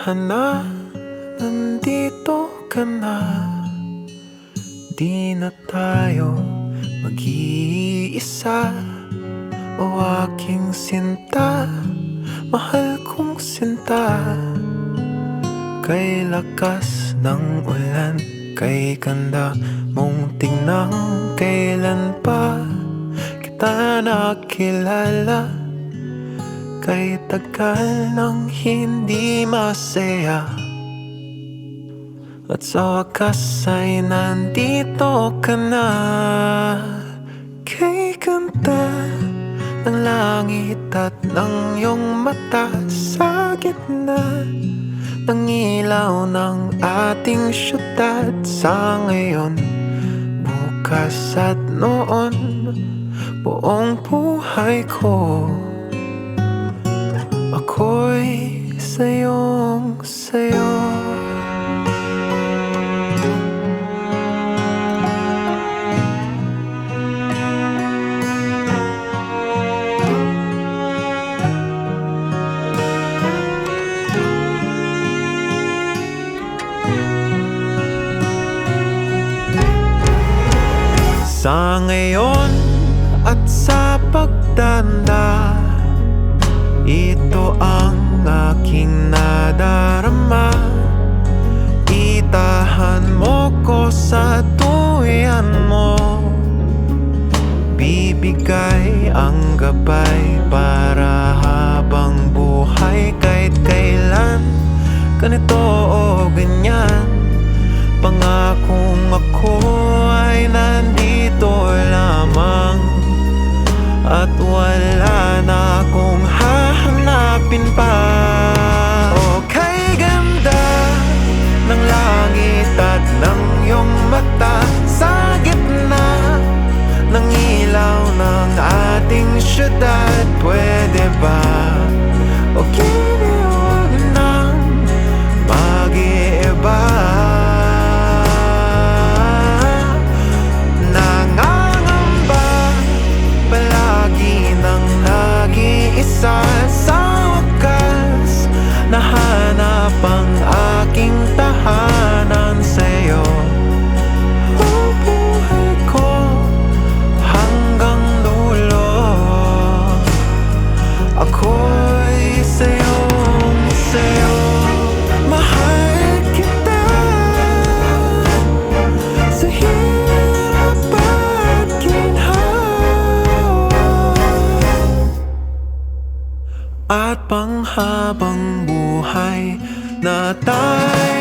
Dahan-dahan na, nandito ka na. Di na tayo mag-iisa. O aking sinta, mahal kong sinta. Kay lakas ng ulan, kay ganda mong tingnan. Kailan pa kita nakilala? Kay tagal nang hindi masaya. At sa wakas ay nandito ka na. Kay ganda ng langit at ng iyong mata. Sa gitna ng ilaw ng ating syudad. Sa ngayon, bukas at noon, buong buhay ko ako'y sayong sayo. Sa ngayon at sa pagtanda, ito ang aking nadarama. Itahan mo ko sa tuwian mo. Bibigay ang gabay para habang buhay. Kahit kailan, ganito o ganyan, pangakong ako ay nandito lamang. At wala na akong hahanapin pa. O kay ganda ng langit at ng iyong mata. Sa gitna ng ilaw ng ating syudad. Pwede ba o huwag nang mag-iiba? Sa wakas, nahanap ang aking tahanan sa'yo. Buhay ko hanggang dulo, ako'y sayong sayo. Mahal kita sa hirap at ginhawa, at panghabang buhay na tayo.